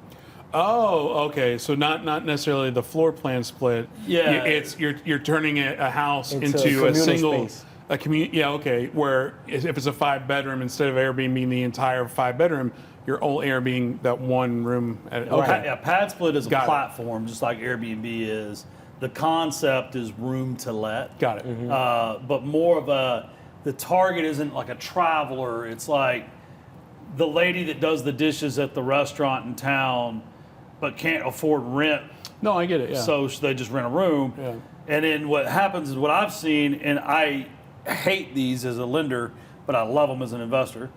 C: Oh, okay. So not necessarily the floor plan split.
B: Yeah.
C: It's you're turning a house
A: Into
C: into
A: a
C: a
A: communal
C: single
A: space.
C: a community. Yeah, okay. Where if it's a 5-bedroom, instead of Airbnb the entire 5-bedroom, you're only Airbnb that one room. Okay.
B: Pad split is a
C: Got it.
B: platform, just like Airbnb is. The concept is room to let.
C: Got it.
B: But more of the target isn't like a traveler. It's like the lady that does the dishes at the restaurant in town but can't afford rent.
C: No, I get it. Yeah.
B: So they just rent a room.
C: Yeah.
B: And then what happens is what I've seen, and I hate these as a lender, but I love them as an investor.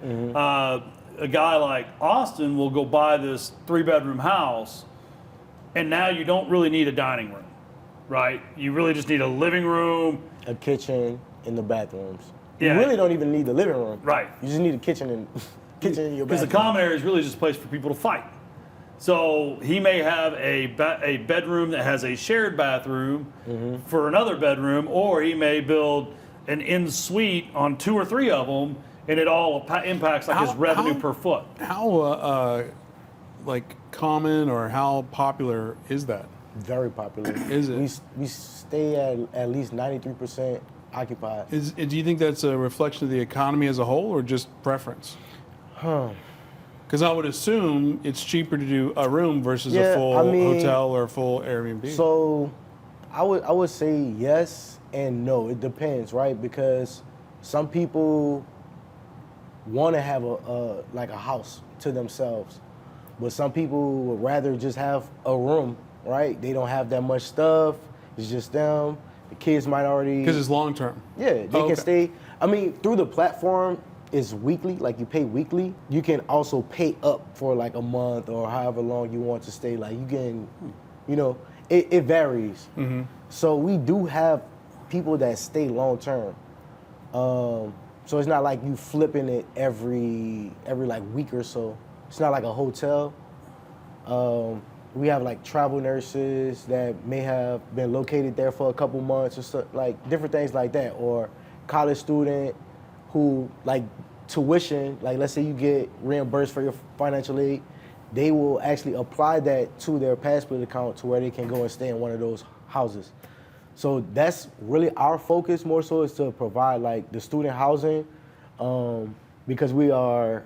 B: A guy like Austin will go buy this 3-bedroom house, and now you don't really need a dining room, right? You really just need a living room.
A: A kitchen and the bathrooms.
B: Yeah.
A: You really don't even need the living room.
B: Right.
A: You just need a kitchen and kitchen in your
B: Because the
A: bathroom.
B: common area is really just a place for people to fight. So he may have a bedroom that has a shared bathroom for another bedroom, or he may build an in-suite on 2 or 3 of them, and it all impacts like his revenue per foot.
C: How like common or how popular is that?
A: Very popular.
C: Is it?
A: We stay at least 93% occupied.
C: Do you think that's a reflection of the economy as a whole, or just preference? Because I would assume it's cheaper to do a room versus a full hotel or a full Airbnb.
A: So, I would say yes and no. It depends, right? Because some people want to have a house to themselves, but some people would rather just have a room, right? They don't have that much stuff. It's just them. The kids might already.
C: Because it's long term.
A: Yeah, they can stay. I mean, through the platform, it's weekly. Like you pay weekly. You can also pay up for like a month or however long you want to stay. Like you can, it varies.
C: Mm-hmm.
A: So we do have people that stay long term. So it's not like you flipping it every like week or so. It's not like a hotel. We have like travel nurses that may have been located there for a couple months or so, like different things like that. Or college student who like tuition, like let's say you get reimbursed for your financial aid, they will actually apply that to their passport account to where they can go and stay in one of those houses. So that's really our focus more so is to provide like the student housing because we are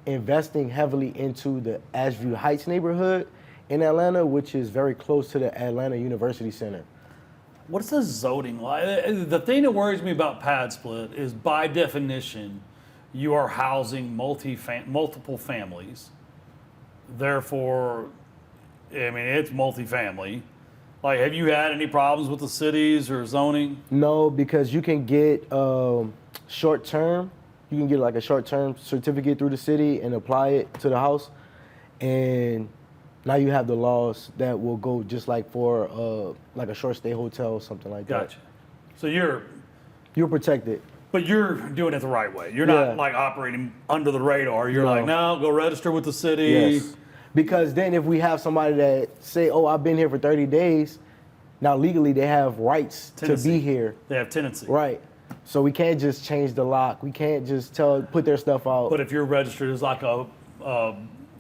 A: investing heavily into the Ashview Heights neighborhood in Atlanta, which is very close to the Atlanta University Center.
B: What's the zoning like? The thing that worries me about pad split is by definition, you are housing multiple families. Therefore, I mean, it's multifamily. Like, have you had any problems with the cities or zoning?
A: No, because you can get short term. You can get like a short term certificate through the city and apply it to the house. And now you have the laws that will go just like for like a short stay hotel or something like that.
B: Gotcha. So you're
A: protected.
B: But you're doing it the right way. You're not like operating under the radar. You're like, no, go register with the city.
A: Yes. Because then if we have somebody that say, oh, I've been here for 30 days, now legally they have rights to be here.
B: They have tenancy.
A: Right. So we can't just change the lock. We can't just put their stuff out.
B: But if you're registered as like a,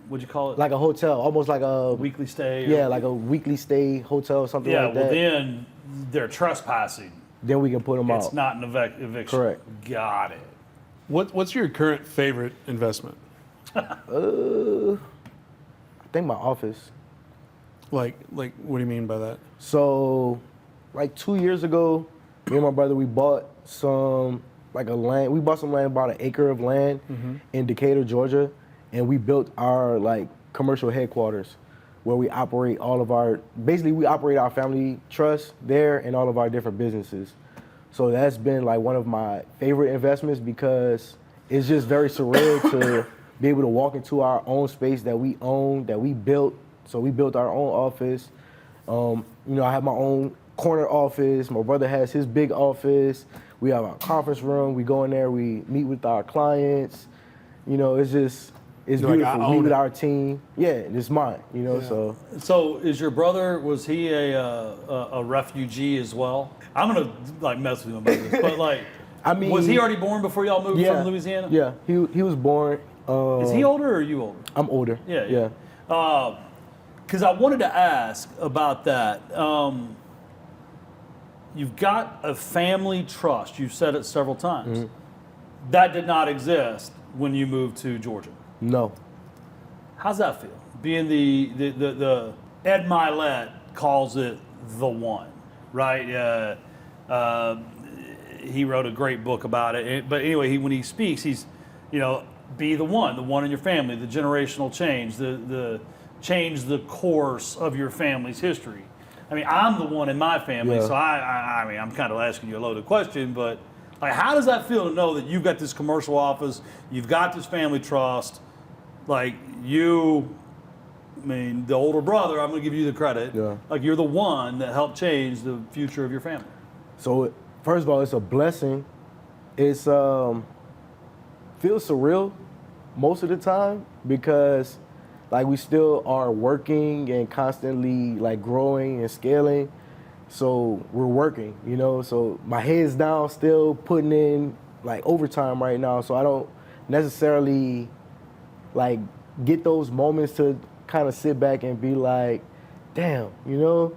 B: what'd you call it?
A: Like a hotel, almost like a
B: weekly stay?
A: Yeah, like a weekly stay hotel or something like that.
B: Yeah, well then they're trespassing.
A: Then we can put them out.
B: It's not an eviction.
A: Correct.
B: Got it.
C: What's your current favorite investment?
A: I think my office.
C: Like, what do you mean by that?
A: So, like 2 years ago, me and my brother, we bought some land. We bought some land, about an acre of land in Decatur, Georgia, and we built our like commercial headquarters, where we operate we operate our family trust there and all of our different businesses. So that's been like one of my favorite investments because it's just very surreal to be able to walk into our own space that we own, that we built. So we built our own office. I have my own corner office. My brother has his big office. We have our conference room. We go in there, we meet with our clients. It's
C: You're
A: beautiful.
C: like, I
A: Meet
C: own
A: with
C: it.
A: our team. Yeah, it's mine, so.
B: So is your brother, was he a refugee as well? I'm going to like mess with him about this, but like,
A: I mean,
B: was he already born before y'all moved from Louisiana?
A: Yeah, he was born.
B: Is he older or are you older?
A: I'm older.
B: Yeah. Because I wanted to ask about that. You've got a family trust. You've said it several times. That did not exist when you moved to Georgia.
A: No.
B: How's that feel? Being the Ed Milet calls it the one, right? He wrote a great book about it. But anyway, when he speaks, he's, be the one in your family, the generational change, the change the course of your family's history. I mean, I'm the one in my family, so I mean, I'm kind of asking you a loaded question, but like, how does that feel to know that you've got this commercial office, you've got this family trust, like the older brother, I'm going to give you the credit.
A: Yeah.
B: Like, you're the one that helped change the future of your family.
A: So, first of all, it's a blessing. It's feels surreal most of the time because like we still are working and constantly like growing and scaling. So we're working, you know, so my head's down still putting in like overtime right now. So I don't necessarily like get those moments to kind of sit back and be like, damn, you know,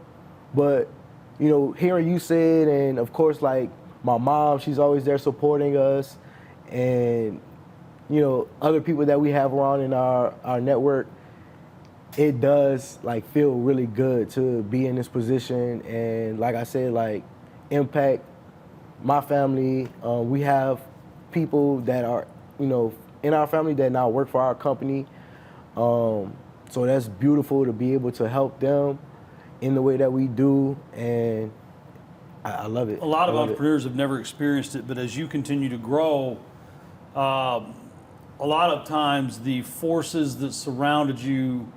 A: but you know, hearing you say it, and of course like my mom, she's always there supporting us, and you know, other people that we have around in our network, it does like feel really good to be in this position and like I said, like impact my family. We have people that are, you know, in our family that now work for our company. So that's beautiful to be able to help them in the way that we do, and I love it.
B: A lot of entrepreneurs have never experienced it, but as you continue to grow, a lot of times the forces that surrounded you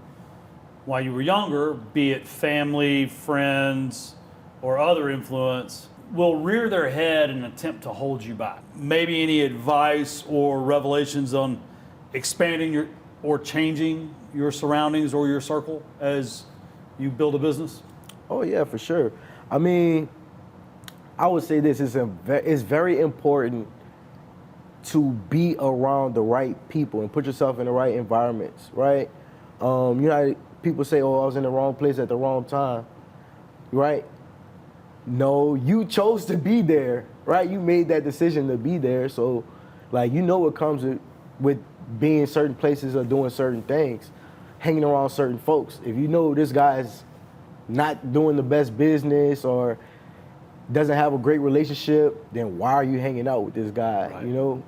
B: while you were younger, be it family, friends, or other influence, will rear their head and attempt to hold you back. Maybe any advice or revelations on expanding or changing your surroundings or your circle as you build a business?
A: Oh yeah, for sure. I mean, I would say this is it's very important to be around the right people and put yourself in the right environments, right? You know, people say, "Oh, I was in the wrong place at the wrong time," right? No, you chose to be there, right? You made that decision to be there, so like you know what comes with being in certain places or doing certain things, hanging around certain folks. If you know this guy's not doing the best business or doesn't have a great relationship, then why are you hanging out with this guy?
B: Right.
A: You know,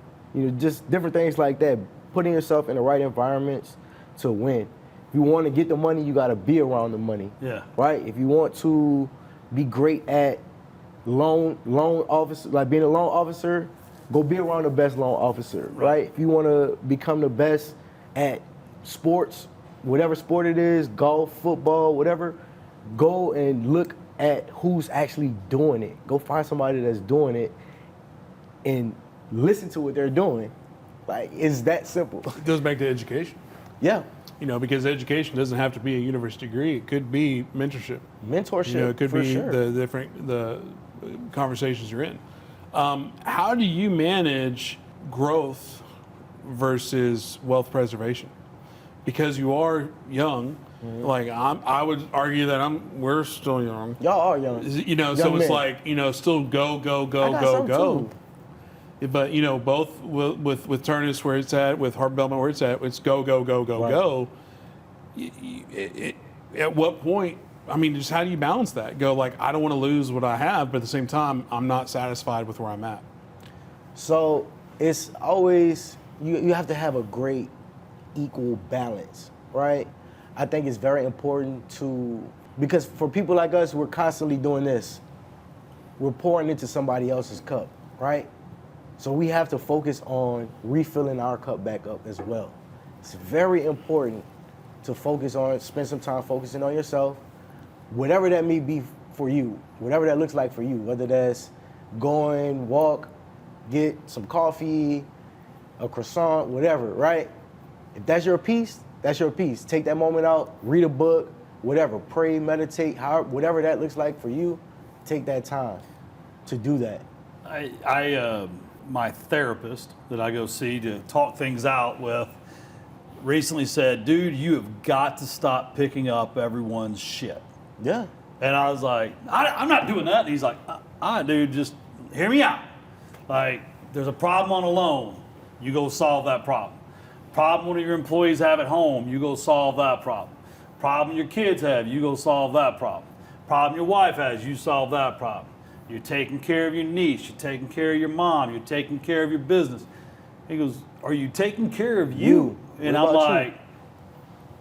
A: just different things like that. Putting yourself in the right environments to win. If you want to get the money, you got to be around the money.
B: Yeah.
A: Right. If you want to be great at loan officer, like being a loan officer, go be around the best loan officer. Right. If you want to become the best at sports, whatever sport it is, golf, football, whatever, go and look at who's actually doing it. Go find somebody that's doing it and listen to what they're doing. Like, it's that simple.
C: It goes back to education.
A: Yeah.
C: You know, because education doesn't have to be a university degree. It could be mentorship.
A: Mentorship,
C: You know, it could
A: for
C: be
A: sure.
C: the conversations you're in. How do you manage growth versus wealth preservation? Because you are young.
A: Mm-hmm.
C: Like I would argue that we're still young.
A: Y'all are young.
C: You know,
A: Young
C: so it's
A: men.
C: like, you know, still go,
A: I got some too.
C: But you know, both with Ternus where it's at, with Harper Belmont where it's at, it's go.
A: Right.
C: At what point? I mean, just how do you balance that? Go like, I don't want to lose what I have, but at the same time, I'm not satisfied with where I'm at.
A: So it's always, you have to have a great equal balance, right? I think it's very important because for people like us, we're constantly doing this. We're pouring into somebody else's cup, right? So we have to focus on refilling our cup back up as well. It's very important to spend some time focusing on yourself, whatever that may be for you, whatever that looks like for you, whether that's walk, get some coffee, a croissant, whatever, right? If that's your piece, that's your piece. Take that moment out, read a book, whatever, pray, meditate, whatever that looks like for you, take that time to do that.
B: My therapist that I go see to talk things out with recently said, dude, you have got to stop picking up everyone's shit.
A: Yeah.
B: And I was like, I'm not doing that. And he's like, dude, just hear me out. Like, there's a problem on a loan, you go solve that problem. Problem one of your employees have at home, you go solve that problem. Problem your kids have, you go solve that problem. Problem your wife has, you solve that problem. You're taking care of your niece, you're taking care of your mom, you're taking care of your business. He goes, are you taking care of you? And I'm like,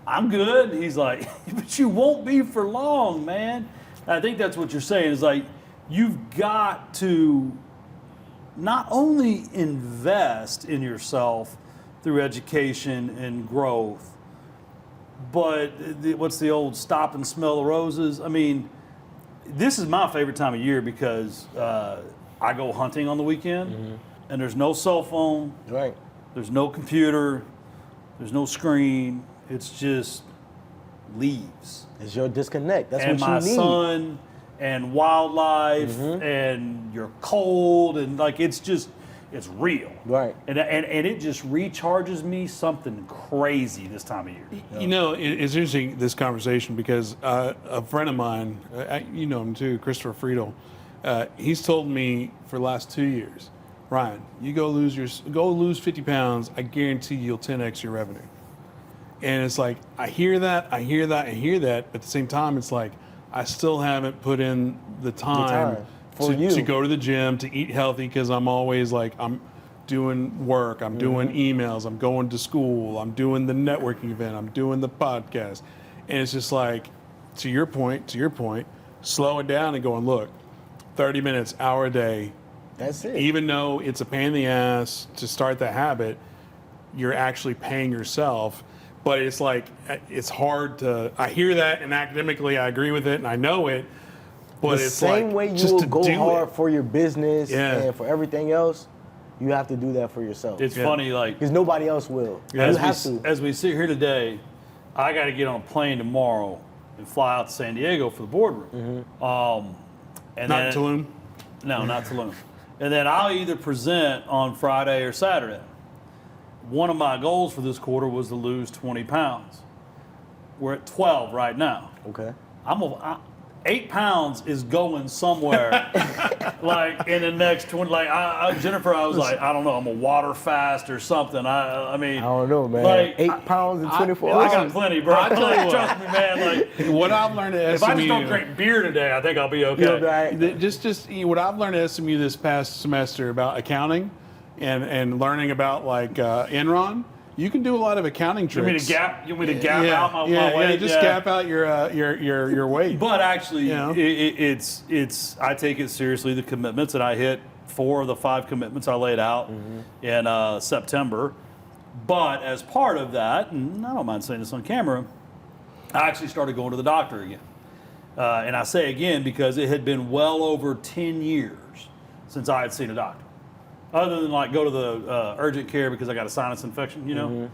B: I'm good. He's like, but you won't be for long, man. And I think that's what you're saying is like, you've got to not only invest in yourself through education and growth, but what's the old stop and smell the roses? I mean, this is my favorite time of year because I go hunting on the weekend, and there's no cell phone,
A: Right.
B: there's no computer, There's no screen. It's just leaves.
A: It's your disconnect. That's
B: And
A: what
B: my
A: you need.
B: son and wildlife and you're cold and like it's real.
A: Right.
B: And it just recharges me something crazy this time of year.
C: You know, it's interesting, this conversation, because a friend of mine, you know him too, Christopher Friedel, he's told me for the last 2 years, Ryan, you go lose 50 pounds, I guarantee you'll 10x your revenue. And it's like, I hear that, but at the same time, it's like, I still haven't put in the time to go to the gym, to eat healthy, because I'm always like, I'm doing work, I'm doing emails, I'm going to school, I'm doing the networking event, I'm doing the podcast. And it's just like, to your point, slow it down and going, look, 30 minutes, hour a day.
A: That's it.
C: Even though it's a pain in the ass to start the habit, you're actually paying yourself. But it's like, it's hard to, I hear that, and academically I agree with it and I know it, but
A: the
C: it's
A: same
C: like,
A: way you
C: just
A: will
C: to
A: go
C: do
A: hard
C: it.
A: for your business
C: Yeah.
A: and for everything else, you have to do that for yourself.
B: It's funny, like
A: Because nobody else will. You
B: as
A: have to.
B: as we sit here today, I got to get on a plane tomorrow and fly out to San Diego for the boardroom. And
C: Not
B: then,
C: Tulum.
B: No, not Tulum. And then I'll either present on Friday or Saturday. One of my goals for this quarter was to lose 20 pounds. We're at 12 right now.
A: Okay.
B: 8 pounds is going somewhere, like in the next 20. Like Jennifer, I was like, I don't know, I'm a water fast or something. I mean,
A: I don't know, man.
B: Like,
A: 8 pounds in 24
B: I
A: hours.
B: got plenty, bro.
C: I tell you
B: Like,
C: what.
B: trust me, man. Like,
C: What I've learned at
B: if I just don't
C: SMU,
B: drink beer today, I think I'll be okay.
A: You'll be all right.
C: just what I've learned at SMU this past semester about accounting and learning about like Enron, you can do a lot of accounting
B: You want
C: tricks.
B: me to gap out my weight?
C: Just gap out your weight.
B: But actually,
C: You know?
B: it's I take it seriously. The commitments, and I hit 4 of the 5 commitments I laid out in September. But as part of that, and I don't mind saying this on camera, I actually started going to the doctor again. And I say again because it had been well over 10 years since I had seen a doctor. Other than like go to the urgent care because I got a sinus infection, you know.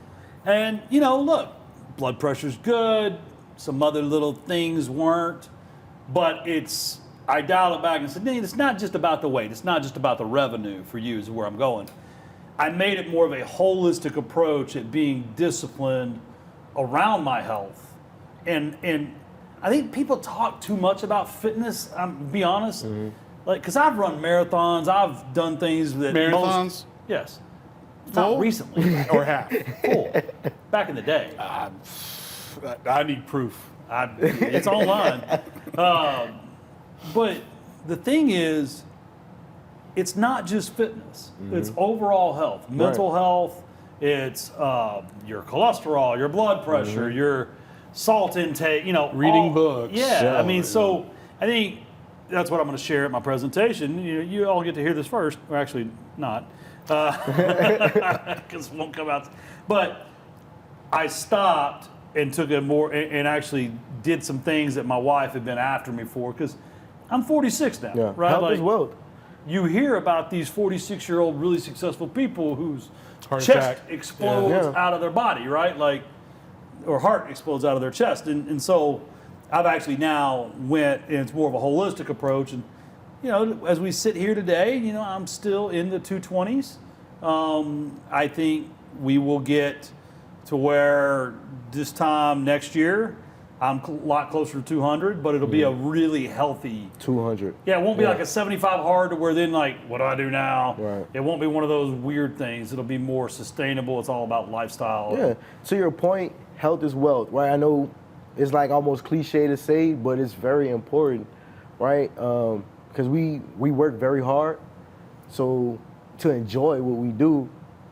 B: And, you know, look, blood pressure's good. Some other little things weren't. But I dialed it back and said, it's not just about the weight. It's not just about the revenue for you is where I'm going. I made it more of a holistic approach at being disciplined around my health. And I think people talk too much about fitness, be honest. Like, because I've run marathons, I've done things that
C: Marathons?
B: Yes.
C: Full?
B: Not recently.
C: Or half.
B: Full. Back in the day.
C: I need proof.
B: It's online. But the thing is, it's not just fitness. It's overall health, mental health. It's your cholesterol, your blood pressure, your salt intake. You know,
C: Reading books.
B: Yeah, I mean, so I think that's what I'm going to share at my presentation. You all get to hear this first, or actually not, because it won't come out. But I stopped and took a more and actually did some things that my wife had been after me for, because I'm 46 now,
A: Yeah.
B: right?
A: Health is wealth.
B: You hear about these 46-year-old really successful people whose
C: Heart
B: chest
C: attack.
B: explodes
A: Yeah.
B: out of their body, right? Like, or heart explodes out of their chest. And so I've actually now went, and it's more of a holistic approach. And, you know, as we sit here today, you know, I'm still in the 220s. I think we will get to where this time next year, I'm a lot closer to 200, but it'll be a really healthy
A: 200.
B: Yeah, it won't be like a 75 hard to where then like, what do I do now?
A: Right.
B: It won't be one of those weird things. It'll be more sustainable. It's all about lifestyle.
A: Yeah. To your point, health is wealth, right? I know it's like almost cliche to say, but it's very important, right? Because we work very hard, so to enjoy what we do,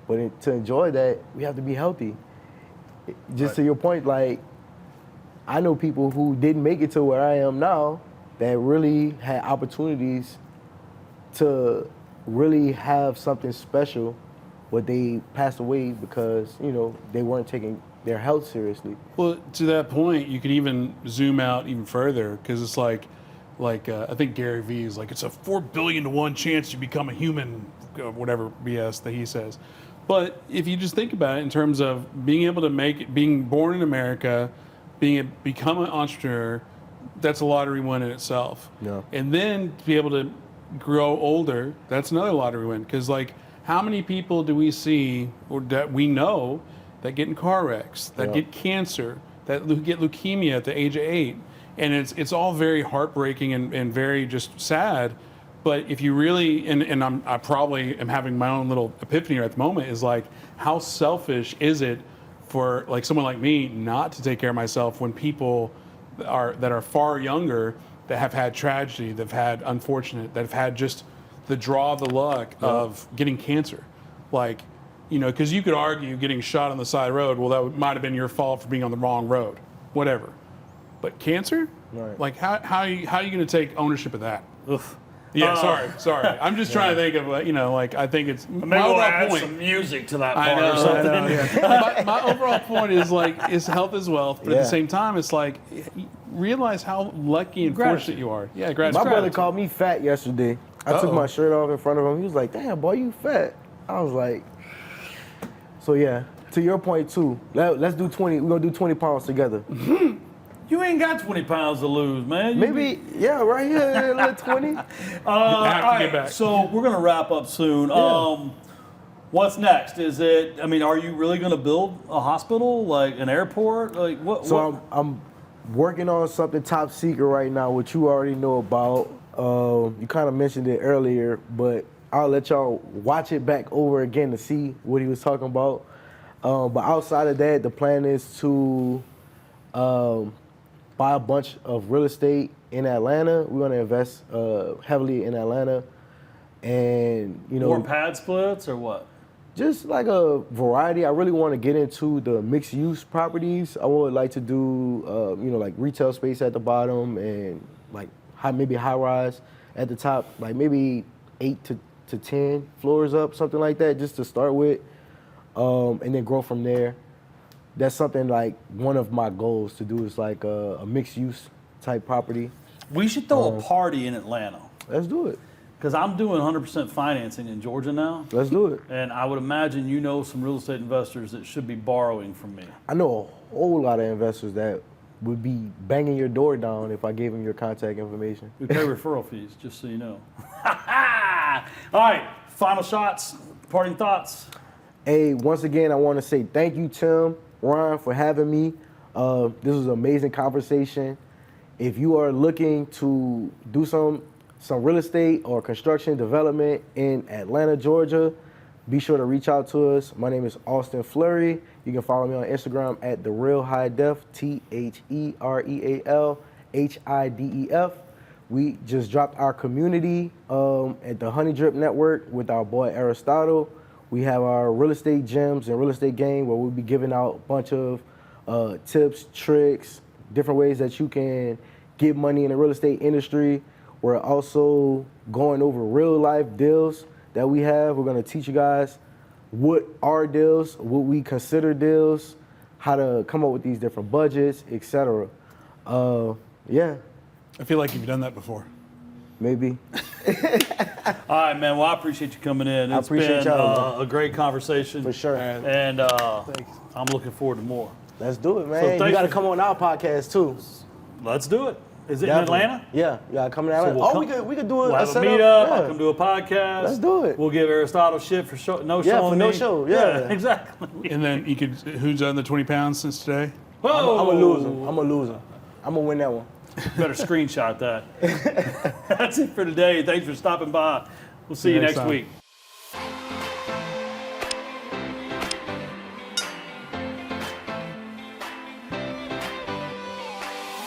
A: but to enjoy that, we have to be healthy. Just to your point, like, I know people who didn't make it to where I am now that really had opportunities to really have something special, but they passed away because, you know, they weren't taking their health seriously.
C: Well, to that point, you could even zoom out even further, because it's like I think Gary Vee is like, it's a 4 billion to 1 chance you become a human, whatever BS that he says. But if you just think about it in terms of being able to being born in America, become an entrepreneur, that's a lottery win in itself.
A: Yeah.
C: And then to be able to grow older, that's another lottery win. Because like, how many people do we see or that we know that get in car wrecks, that get cancer, that get leukemia at the age of 8? And it's all very heartbreaking and very just sad. But if you really, I probably am having my own little epiphany at the moment, is like, how selfish is it for like someone like me not to take care of myself when people that are far younger, that have had tragedy, that have had unfortunate, that have had just the draw of the luck of getting cancer. Like, you know, because you could argue getting shot on the side of the road, well, that might have been your fault for being on the wrong road, whatever. But cancer?
A: Right.
C: Like, how are you going to take ownership of that?
B: Oof.
C: Yeah, sorry. I'm just trying to think of, you know, like, I think it's
B: Maybe
C: my
B: we'll
C: overall
B: add
C: point.
B: some music to that part
C: I know,
B: or something.
C: I know, yeah. my overall point is like, is health is wealth, but at the same time, it's like, realize how lucky and fortunate you are. Yeah,
A: My
C: gratitude.
A: brother called me fat yesterday. I took my shirt off in front of him. He was like, "Damn, boy, you fat." I was like, so yeah. To your point too. Let's do 20. We're gonna do 20 pounds together.
B: You ain't got 20 pounds to lose, man.
A: Maybe, yeah, right here, a little 20.
B: All
C: have to
B: right,
C: get back.
B: so we're going to wrap up soon. What's next? Are you really going to build a hospital, like an airport? Like what?
A: So I'm working on something top secret right now, which you already know about. You kind of mentioned it earlier, but I'll let y'all watch it back over again to see what he was talking about. But outside of that, the plan is to buy a bunch of real estate in Atlanta. We're going to invest heavily in Atlanta, and
B: more pad splits or what?
A: Just like a variety. I really want to get into the mixed use properties. I would like to do like retail space at the bottom and like maybe high rise at the top, like maybe 8 to 10 floors up, something like that, just to start with, and then grow from there. That's something like one of my goals to do is like a mixed use type property.
B: We should throw a party in Atlanta.
A: Let's do it.
B: Because I'm doing 100% financing in Georgia now.
A: Let's do it.
B: And I would imagine you know some real estate investors that should be borrowing from me.
A: I know a whole lot of investors that would be banging your door down if I gave them your contact information.
B: We pay referral fees, just so you know. All right, final shots, parting thoughts.
A: Hey, once again, I want to say thank you, Tim, Ron, for having me. This was an amazing conversation. If you are looking to do some real estate or construction development in Atlanta, Georgia, be sure to reach out to us. My name is Austin Fleury. You can follow me on Instagram at TheRealHighDef, TheRealHiDef. We just dropped our community at the Honey Drip Network with our boy Aristotle. We have our real estate gems and real estate game where we'll be giving out a bunch of tips, tricks, different ways that you can get money in the real estate industry. We're also going over real life deals that we have. We're going to teach you guys what are deals, what we consider deals, how to come up with these different budgets, etc. Yeah.
C: I feel like you've done that before.
A: Maybe.
B: All right, man. Well, I appreciate you coming in.
A: I appreciate
B: been
A: y'all.
B: a great conversation.
A: For sure.
B: And I'm looking forward to more.
A: Let's do it, man.
B: So
A: You got to come on our podcast too.
B: Let's do it. Is it
A: Definitely.
B: in Atlanta?
A: Yeah, come to Atlanta. We could do
B: We'll have a
A: setup.
B: meetup.
A: Yeah.
B: I'll come do a podcast.
A: Let's do it.
B: We'll give Aristotle shit for no show.
A: Yeah,
B: on
A: for no
B: me.
A: show. Yeah.
B: Exactly.
C: And then who's done the 20 pounds since today?
B: Whoa.
A: I'm a loser. I'm gonna win that one.
B: Better screenshot that. That's it for today. Thanks for stopping by. We'll see you
C: next
B: next
C: time.
B: week.